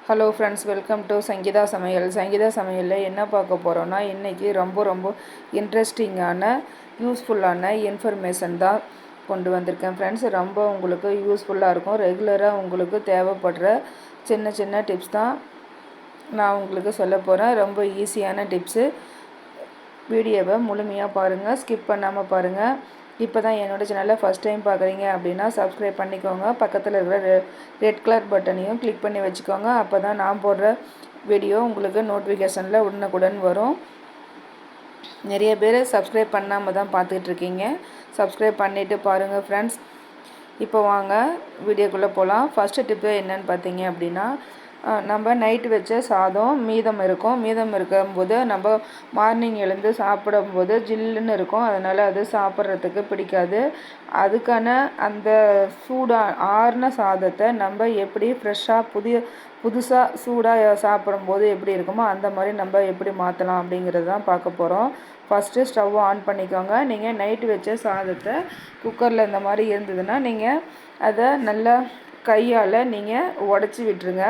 Hello friends, welcome to Sangeetha சமையல். சங்கீதா சமையலில் என்ன பார்க்க போகிறோன்னா, இன்றைக்கி ரொம்ப இன்ட்ரெஸ்டிங்கான யூஸ்ஃபுல்லான இன்ஃபர்மேஷன் தான் கொண்டு வந்திருக்கேன் ஃப்ரெண்ட்ஸ். ரொம்ப உங்களுக்கு யூஸ்ஃபுல்லாக இருக்கும். ரெகுலராக உங்களுக்கு தேவைப்படுற சின்ன டிப்ஸ் தான் நான் உங்களுக்கு சொல்ல போகிறேன். ரொம்ப ஈஸியான டிப்ஸு. வீடியோவை முழுமையாக பாருங்கள், ஸ்கிப் பண்ணாமல் பாருங்கள். இப்போ தான் என்னோடய சேனலில் ஃபஸ்ட் டைம் பார்க்குறீங்க அப்படின்னா சப்ஸ்கிரைப் பண்ணிக்கோங்க. பக்கத்தில் இருக்கிற ரெட் கலர் பட்டனையும் கிளிக் பண்ணி வச்சுக்கோங்க. அப்போ தான் நான் போடுற வீடியோ உங்களுக்கு நோட்டிஃபிகேஷனில் உடனுக்குடன் வரும். நிறைய பேர் சப்ஸ்கிரைப் பண்ணாமல் தான் பார்த்துட்ருக்கீங்க. சப்ஸ்கிரைப் பண்ணிவிட்டு பாருங்கள் ஃப்ரெண்ட்ஸ். இப்போ வாங்க வீடியோக்குள்ளே போகலாம். ஃபஸ்ட்டு டிப்பு என்னன்னு பார்த்தீங்க அப்படின்னா, நம்ம நைட்டு வச்ச சாதம் மீதம் இருக்கும்போது நம்ம மார்னிங் எழுந்து சாப்பிடும்போது ஜில்லுன்னு இருக்கும். அதனால் அது சாப்பிட்றதுக்கு பிடிக்காது. அதுக்கான அந்த ஆறின சாதத்தை நம்ம எப்படி ஃப்ரெஷ்ஷாக புதுசாக சூடாக சாப்பிடும்போது எப்படி இருக்குமோ அந்த மாதிரி நம்ம எப்படி மாற்றலாம் அப்படிங்கிறது தான் பார்க்க போகிறோம். ஃபஸ்ட்டு ஸ்டவ் ஆன் பண்ணிக்கோங்க. நீங்கள் நைட்டு வச்ச சாதத்தை குக்கரில் இந்த மாதிரி இருந்ததுன்னா நீங்கள் அதை நல்லா கையால் நீங்கள் உடச்சி விட்டுருங்க.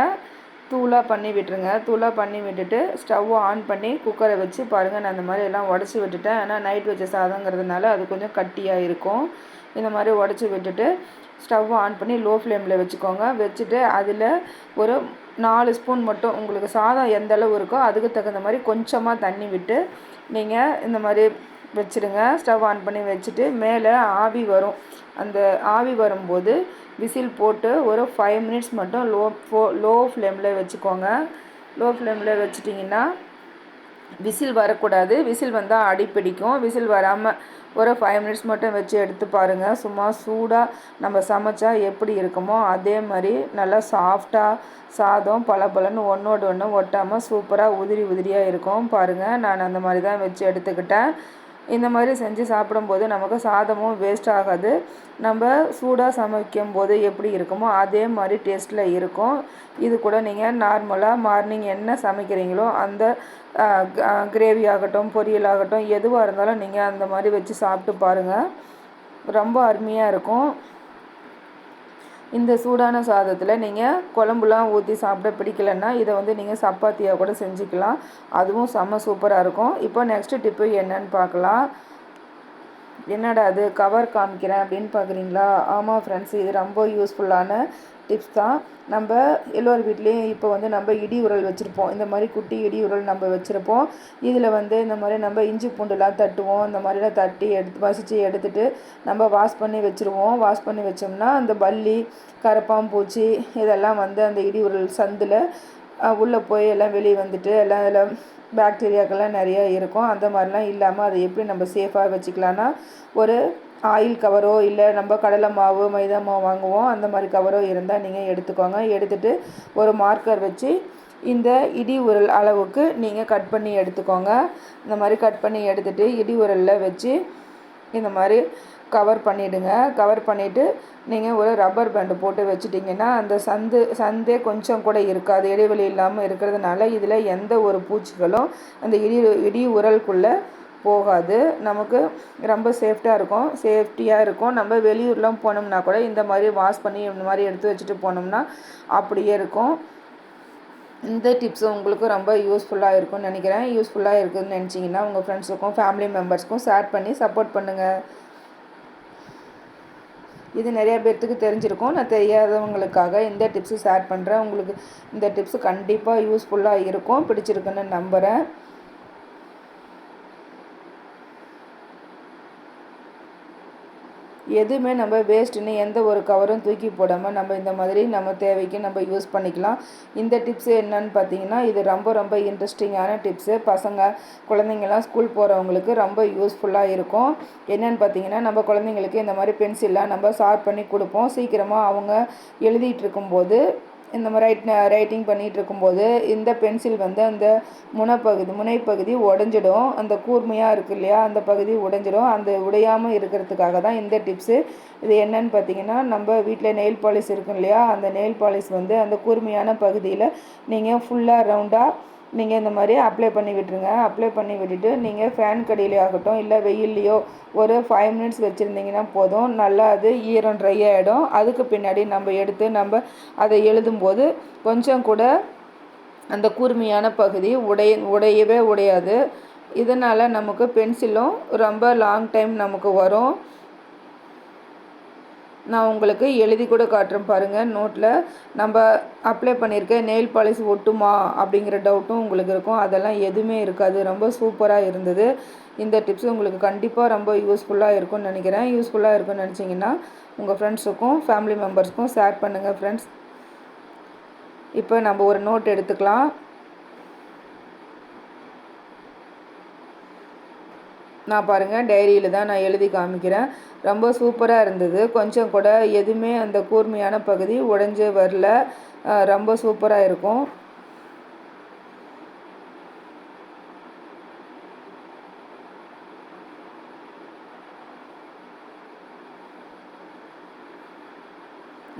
தூளாக பண்ணி விட்டுட்டு ஸ்டவ் ஆன் பண்ணி குக்கரை வச்சு பாருங்கள். நான் இந்த மாதிரி எல்லாம் உடச்சி விட்டுட்டேன். ஆனால் நைட் வச்ச சாதங்கிறதுனால அது கொஞ்சம் கட்டியாக இருக்கும். இந்த மாதிரி உடச்சி விட்டுட்டு ஸ்டவ் ஆன் பண்ணி லோ ஃப்ளேமில் வச்சுக்கோங்க. வச்சுட்டு அதில் ஒரு 4 ஸ்பூன் மட்டும் உங்களுக்கு சாதம் எந்த அளவு இருக்கோ அதுக்கு தகுந்த மாதிரி கொஞ்சமாக தண்ணி விட்டு நீங்கள் இந்த மாதிரி வச்சுடுங்க. ஸ்டவ் ஆன் பண்ணி வச்சுட்டு மேலே ஆவி வரும். அந்த ஆவி வரும்போது விசில் போட்டு ஒரு 5 மினிட்ஸ் மட்டும் லோ ஃப்ளேமில் வச்சுக்கோங்க. லோ ஃப்ளேமில் வச்சிட்டிங்கன்னா விசில் வரக்கூடாது. விசில் வந்தால் அடிப்பிடிக்கும். விசில் வராமல் ஒரு 5 மினிட்ஸ் மட்டும் வச்சு எடுத்து பாருங்கள். சும்மா சூடாக நம்ம சமைச்சா எப்படி இருக்குமோ அதே மாதிரி நல்லா சாஃப்டாக சாதம் பலன்னு ஒன்றோடு ஒன்று ஒட்டாமல் சூப்பராக உதிரியாக இருக்கும். பாருங்கள், நான் அந்த மாதிரி தான் வச்சு எடுத்துக்கிட்டேன். இந்த மாதிரி செஞ்சு சாப்பிடும்போது நமக்கு சாதமும் வேஸ்ட் ஆகாது. நம்ம சூடாக சமைக்கும் போது எப்படி இருக்குமோ அதே மாதிரி டேஸ்ட்டில் இருக்கும். இது கூட நீங்கள் நார்மலாக மார்னிங் என்ன சமைக்கிறீங்களோ அந்த கிரேவி ஆகட்டும், பொரியல் ஆகட்டும், எதுவாக இருந்தாலும் நீங்கள் அந்த மாதிரி வச்சு சாப்பிட்டு பாருங்கள். ரொம்ப அருமையாக இருக்கும். இந்த சூடான சாதத்தில் நீங்கள் குழம்புலாம் ஊற்றி சாப்பிட பிடிக்கலைன்னா இதை நீங்கள் சப்பாத்தியாக கூட செஞ்சுக்கலாம். அதுவும் செம்ம சூப்பராக இருக்கும். இப்போ நெக்ஸ்ட்டு டிப்பு என்னன்னு பார்க்கலாம். என்னடா அது கவர் காமிக்கிறேன் அப்படின்னு பார்க்குறீங்களா? ஆமாம் ஃப்ரெண்ட்ஸ், இது ரொம்ப யூஸ்ஃபுல்லான டிப்ஸ் தான். நம்ம எல்லோரு வீட்லேயும் இப்போ நம்ம இடி உரல் வச்சுருப்போம். இந்த மாதிரி குட்டி இடி உரல் நம்ம வச்சுருப்போம். இதில் இந்த மாதிரி நம்ம இஞ்சி பூண்டுலாம் தட்டுவோம். இந்த மாதிரிலாம் தட்டி வசித்து எடுத்துகிட்டு நம்ம வாஷ் பண்ணி வச்சுருவோம். வாஷ் பண்ணி வச்சோம்னா அந்த பல்லி, கரப்பாம்பூச்சி இதெல்லாம் அந்த இடி உரல் சந்தில் உள்ளே போய் எல்லாம் வெளியே வந்துட்டு எல்லாம் அதில் பாக்டீரியாக்கெல்லாம் நிறையா இருக்கும். அந்த மாதிரிலாம் இல்லாமல் அதை எப்படி நம்ம சேஃபாக வச்சுக்கலான்னா, ஒரு ஆயில் கவரோ இல்லை நம்ம கடலை மாவு மைதா மாவு வாங்குவோம் அந்த மாதிரி கவரோ இருந்தால் நீங்கள் எடுத்துக்கோங்க. எடுத்துகிட்டு ஒரு மார்க்கர் வச்சு இந்த இடி உரல் அளவுக்கு நீங்கள் கட் பண்ணி எடுத்துக்கோங்க. இந்த மாதிரி கட் பண்ணி எடுத்துகிட்டு இடி உரலில் வச்சு இந்த மாதிரி கவர் பண்ணிவிடுங்க. கவர் பண்ணிவிட்டு நீங்கள் ஒரு ரப்பர் பேண்டு போட்டு வச்சுட்டிங்கன்னா அந்த சந்தே கொஞ்சம் கூட இருக்காது. இடைவெளி இல்லாமல் இருக்கிறதுனால இதில் எந்த ஒரு பூச்சிகளும் அந்த இடி உரலுக்குள்ளே போகாது. நமக்கு ரொம்ப சேஃப்டியாக இருக்கும். நம்ம வெளியூர்லாம் போனோம்னா கூட இந்த மாதிரி வாஷ் பண்ணி இந்த மாதிரி எடுத்து வச்சுட்டு போனோம்னா அப்படியே இருக்கும். இந்த டிப்ஸும் உங்களுக்கு ரொம்ப யூஸ்ஃபுல்லாக இருக்கும்னு நினைக்கிறேன். யூஸ்ஃபுல்லாக இருக்குதுன்னு நினச்சிங்கன்னா உங்கள் ஃப்ரெண்ட்ஸுக்கும் ஃபேமிலி மெம்பர்ஸ்க்கும் ஷேர் பண்ணி சப்போர்ட் பண்ணுங்கள். இது நிறையா பேர்த்துக்கு தெரிஞ்சிருக்கும். நான் தெரியாதவங்களுக்காக இந்த டிப்ஸு ஷேர் பண்ணுறேன். உங்களுக்கு இந்த டிப்ஸு கண்டிப்பாக யூஸ்ஃபுல்லாக இருக்கும், பிடிச்சிருக்குன்னு நம்புகிறேன். எதுவுமே நம்ம வேஸ்ட்டுன்னு எந்த ஒரு கவரும் தூக்கி போடாமல் நம்ம இந்த மாதிரி நம்ம தேவைக்கு நம்ம யூஸ் பண்ணிக்கலாம். இந்த டிப்ஸு என்னன்னு பார்த்தீங்கன்னா, இது ரொம்ப இன்ட்ரெஸ்டிங்கான டிப்ஸு. குழந்தைங்கள்லாம் ஸ்கூல் போகிறவங்களுக்கு ரொம்ப யூஸ்ஃபுல்லாக இருக்கும். என்னென்னு பார்த்தீங்கன்னா, நம்ம குழந்தைங்களுக்கு இந்த மாதிரி பென்சில்லாம் நம்ம ஷார்ப் பண்ணி கொடுப்போம். சீக்கிரமாக அவங்க எழுதிட்டு இருக்கும்போது இந்த மாதிரி ரைட்டிங் பண்ணிகிட்டு இருக்கும்போது இந்த பென்சில் அந்த முனைப்பகுதி உடஞ்சிடும். அந்த கூர்மையாக இருக்குது இல்லையா, அந்த பகுதி உடஞ்சிடும். அந்த உடையாமல் இருக்கிறதுக்காக தான் இந்த டிப்ஸு. இது என்னன்னு பார்த்தீங்கன்னா, நம்ம வீட்டில் நெயில் பாலிஷ் இருக்கும் இல்லையா, அந்த நெயில் பாலிஷ் அந்த கூர்மையான பகுதியில் நீங்கள் ஃபுல்லாக ரவுண்டாக நீங்கள் இந்த மாதிரி அப்ளை பண்ணி விட்டுருங்க. அப்ளை பண்ணி விட்டுட்டு நீங்கள் ஃபேன் கடியிலே ஆகட்டும் இல்லை வெயில்லையோ ஒரு 5 மினிட்ஸ் வச்சுருந்தீங்கன்னா போதும். நல்லா அது ட்ரை ஆகிடும். அதுக்கு பின்னாடி நம்ம எடுத்து நம்ம அதை எழுதும்போது கொஞ்சம் கூட அந்த கூர்மையான பகுதி உடையவே உடையாது. இதனால் நமக்கு பென்சிலும் ரொம்ப லாங் டைம் நமக்கு வரும். நான் உங்களுக்கு எழுதி கூட காட்டுறேன் பாருங்கள். நோட்டில் நம்ம அப்ளை பண்ணியிருக்க நெயில் பாலிஷ் ஒட்டுமா அப்படிங்கிற டவுட்டும் உங்களுக்கு இருக்கும். அதெல்லாம் எதுவுமே இருக்காது. ரொம்ப சூப்பராக இருந்தது. இந்த டிப்ஸ் உங்களுக்கு கண்டிப்பாக ரொம்ப யூஸ்ஃபுல்லாக இருக்கும்னு நினைக்கிறேன். யூஸ்ஃபுல்லாக இருக்கும்னு நினச்சிங்கன்னா உங்கள் ஃப்ரெண்ட்ஸுக்கும் ஃபேமிலி மெம்பர்ஸ்க்கும் ஷேர் பண்ணுங்கள் ஃப்ரெண்ட்ஸ். இப்போ நம்ம ஒரு நோட் எடுத்துக்கலாம். நான் பாருங்கள் டைரியில் தான் நான் எழுதி காமிக்கிறேன். ரொம்ப சூப்பராக இருந்தது. கொஞ்சம் கூட எதுவுமே அந்த கூர்மையான பகுதி உடைஞ்சே வரல. ரொம்ப சூப்பராக இருக்கும்.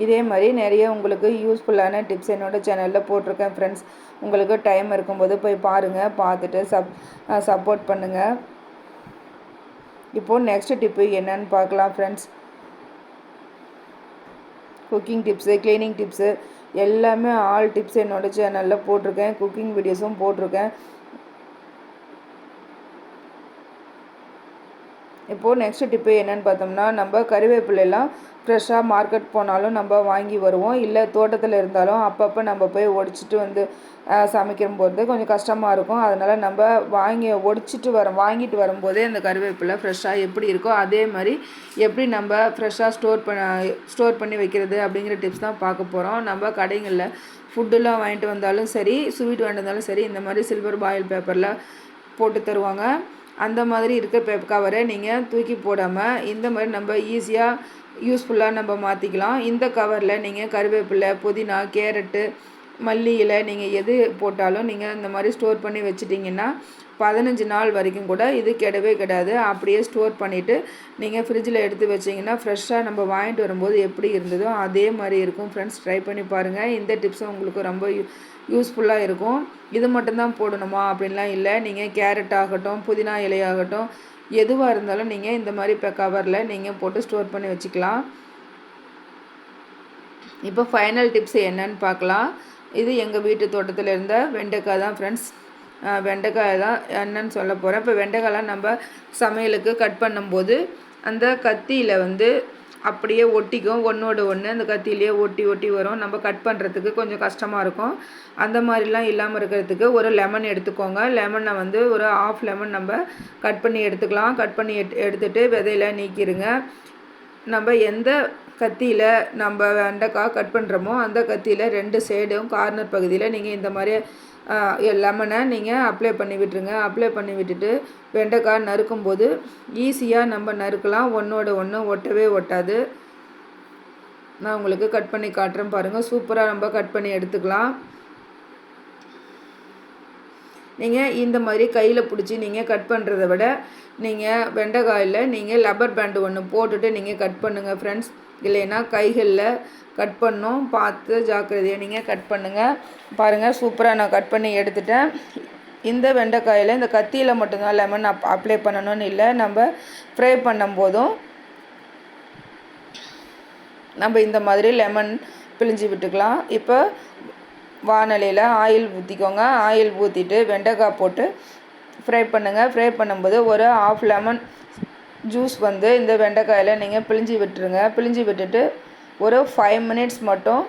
இதே மாதிரி நிறைய உங்களுக்கு யூஸ்ஃபுல்லான டிப்ஸ் என்னோடய சேனலில் போட்டிருக்கேன் ஃப்ரெண்ட்ஸ். உங்களுக்கு டைம் இருக்கும்போது போய் பாருங்கள். பார்த்துட்டு சப்போர்ட் பண்ணுங்கள். இப்போது நெக்ஸ்ட் டிப்பு என்னன்னு பார்க்கலாம் friends. Cooking tips, cleaning tips எல்லாமே ஆல் டிப்ஸ் என்னோடய சேனலில் போட்டிருக்கேன். குக்கிங் வீடியோஸும் போட்டிருக்கேன். இப்போது நெக்ஸ்ட் டிப்பு என்னென்னு பார்த்தோம்னா, நம்ம கறிவேப்பிலெல்லாம் ஃப்ரெஷ்ஷாக மார்க்கெட் போனாலும் நம்ம வாங்கி வருவோம். இல்லை தோட்டத்தில் இருந்தாலும் அப்பப்போ நம்ம போய் ஒடிச்சிட்டு வந்து சமைக்கும் போது கொஞ்சம் கஷ்டமாக இருக்கும். அதனால் நம்ம வாங்கிட்டு வரும்போதே அந்த கறிவேப்பிலை ஃப்ரெஷ்ஷாக எப்படி இருக்கோ அதே மாதிரி எப்படி நம்ம ஃப்ரெஷ்ஷாக ஸ்டோர் பண்ணி வைக்கிறது அப்படிங்கிற டிப்ஸ் தான் பார்க்க போகிறோம். நம்ம கடைகளில் ஃபுட்டுலாம் வாங்கிட்டு வந்தாலும் சரி, ஸ்வீட் வாங்கிட்டு வந்தாலும் சரி, இந்த மாதிரி சில்வர் பாயில் பேப்பரில் போட்டு தருவாங்க. அந்த மாதிரி இருக்க கவரை நீங்கள் தூக்கி போடாமல் இந்த மாதிரி நம்ம ஈஸியாக யூஸ்ஃபுல்லாக நம்ம மாற்றிக்கலாம். இந்த கவரில் நீங்கள் கருவேப்பிலை, புதினா, கேரட்டு, மல்லி இலை நீங்கள் எது போட்டாலும் நீங்கள் இந்த மாதிரி ஸ்டோர் பண்ணி வச்சிட்டிங்கன்னா 15 நாள் வரைக்கும் கூட இது கெடவே கெடாது. அப்படியே ஸ்டோர் பண்ணிவிட்டு நீங்கள் ஃப்ரிட்ஜில் எடுத்து வச்சிங்கன்னா ஃப்ரெஷ்ஷாக நம்ம வாங்கிட்டு வரும்போது எப்படி இருந்ததோ அதே மாதிரி இருக்கும் ஃப்ரெண்ட்ஸ். ட்ரை பண்ணி பாருங்கள். இந்த டிப்ஸும் உங்களுக்கு ரொம்ப யூஸ்ஃபுல்லாக இருக்கும். இது மட்டும்தான் போடணுமா அப்படின்லாம் இல்லை. நீங்கள் கேரட் ஆகட்டும், புதினா இலையாகட்டும், எதுவாக இருந்தாலும் நீங்கள் இந்த மாதிரி இப்போ கவரில் நீங்கள் போட்டு ஸ்டோர் பண்ணி வச்சுக்கலாம். இப்போ ஃபைனல் டிப்ஸ் என்னன்னு பார்க்கலாம். இது எங்கள் வீட்டு தோட்டத்தில் இருந்த வெண்டைக்காய் தான் ஃப்ரெண்ட்ஸ். வெண்டைக்காய் தான் என்னன்னு சொல்ல போகிறேன். இப்போ வெண்டைக்காயெலாம் நம்ம சமையலுக்கு கட் பண்ணும்போது அந்த கத்தியில் வந்து அப்படியே ஒட்டிக்கும். ஒன்றோடு ஒன்று அந்த கத்தியிலே ஒட்டி வரும். நம்ம கட் பண்ணுறதுக்கு கொஞ்சம் கஷ்டமாக இருக்கும். அந்த மாதிரிலாம் இல்லாமல் இருக்கிறதுக்கு ஒரு லெமன் எடுத்துக்கோங்க. லெமனை வந்து ஒரு ½ லெமன் நம்ம கட் பண்ணி எடுத்துக்கலாம். கட் பண்ணி எடுத்துகிட்டு விதையில நீக்கிடுங்க. நம்ம எந்த கத்தியில் நம்ம வெண்டைக்காய் கட் பண்ணுறோமோ அந்த கத்தியில் 2 சைடும் கார்னர் பகுதியில் நீங்கள் இந்த மாதிரி லெமனை நீங்கள் அப்ளை பண்ணி விட்டுருங்க. அப்ளை பண்ணி விட்டுட்டு வெண்டைக்காய் நறுக்கும்போது ஈஸியாக நம்ம நறுக்கலாம். ஒன்றோட ஒன்று ஒட்டவே ஒட்டாது. நான் உங்களுக்கு கட் பண்ணி காட்டுறேன் பாருங்கள். சூப்பராக நம்ம கட் பண்ணி எடுத்துக்கலாம். நீங்கள் இந்த மாதிரி கையில் பிடிச்சி நீங்கள் கட் பண்ணுறத விட நீங்கள் வெண்டைக்காயில் நீங்கள் லப்பர் பேண்டு ஒன்று போட்டுட்டு நீங்கள் கட் பண்ணுங்கள் ஃப்ரெண்ட்ஸ். இல்லைன்னா கைகளில் கட் பண்ணோம். பார்த்து ஜாக்கிரதையாக நீங்கள் கட் பண்ணுங்கள். பாருங்கள் சூப்பராக நான் கட் பண்ணி எடுத்துட்டேன். இந்த வெண்டைக்காயில் இந்த கத்தியில் மட்டும்தான் லெமன் அப்ளை பண்ணணும்னு இல்லை. நம்ம ஃப்ரை பண்ணும்போதும் நம்ம இந்த மாதிரி லெமன் பிழிஞ்சு விட்டுக்கலாம். இப்போ வானலியில் ஆயில் ஊற்றிக்கோங்க. ஆயில் ஊற்றிட்டு வெண்டைக்காய் போட்டு ஃப்ரை பண்ணுங்கள். ஃப்ரை பண்ணும்போது ஒரு ½ லெமன் ஜூஸ் வந்து இந்த வெண்டைக்காயில் நீங்கள் பிழிஞ்சு விட்டுருங்க. பிழிஞ்சு விட்டுட்டு ஒரு 5 மினிட்ஸ் மட்டும்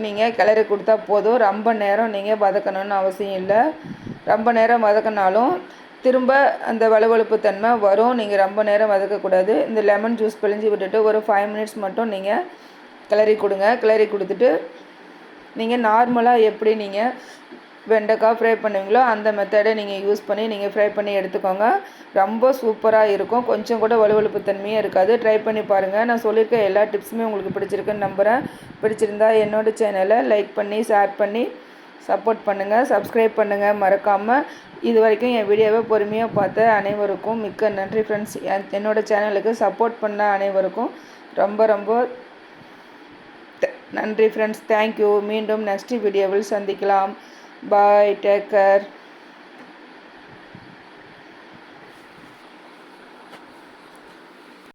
நீங்கள் கிளறி கொடுத்தா போதும். ரொம்ப நேரம் நீங்கள் வதக்கணும்னு அவசியம் இல்லை. ரொம்ப நேரம் வதக்கினாலும் திரும்ப அந்த வலுவழுப்பு தன்மை வரும். நீங்கள் ரொம்ப நேரம் வதக்கக்கூடாது. இந்த லெமன் ஜூஸ் பிழிஞ்சு விட்டுட்டு ஒரு 5 மினிட்ஸ் மட்டும் நீங்கள் கிளறி கொடுங்க. கிளறி கொடுத்துட்டு நீங்கள் நார்மலாக எப்படி நீங்கள் வெண்டைக்காய் ஃப்ரை பண்ணுவீங்களோ அந்த மெத்தடை நீங்கள் யூஸ் பண்ணி நீங்கள் ஃப்ரை பண்ணி எடுத்துக்கோங்க. ரொம்ப சூப்பராக இருக்கும். கொஞ்சம் கூட வலுவழுப்பு தன்மையே இருக்காது. ட்ரை பண்ணி பாருங்கள். நான் சொல்லியிருக்க எல்லா டிப்ஸுமே உங்களுக்கு பிடிச்சிருக்குன்னு நம்புகிறேன். பிடிச்சிருந்தா என்னோடய சேனலை லைக் பண்ணி ஷேர் பண்ணி சப்போர்ட் பண்ணுங்கள். சப்ஸ்கிரைப் பண்ணுங்கள் மறக்காமல். இது வரைக்கும் என் வீடியோவை பொறுமையாக பார்த்த அனைவருக்கும் மிக்க நன்றி ஃப்ரெண்ட்ஸ். என்னோடய சேனலுக்கு சப்போர்ட் பண்ண அனைவருக்கும் ரொம்ப ரொம்ப நன்றி ஃப்ரெண்ட்ஸ். தேங்க்யூ. மீண்டும் நெக்ஸ்ட் வீடியோவில் சந்திக்கலாம். பாய். Take care.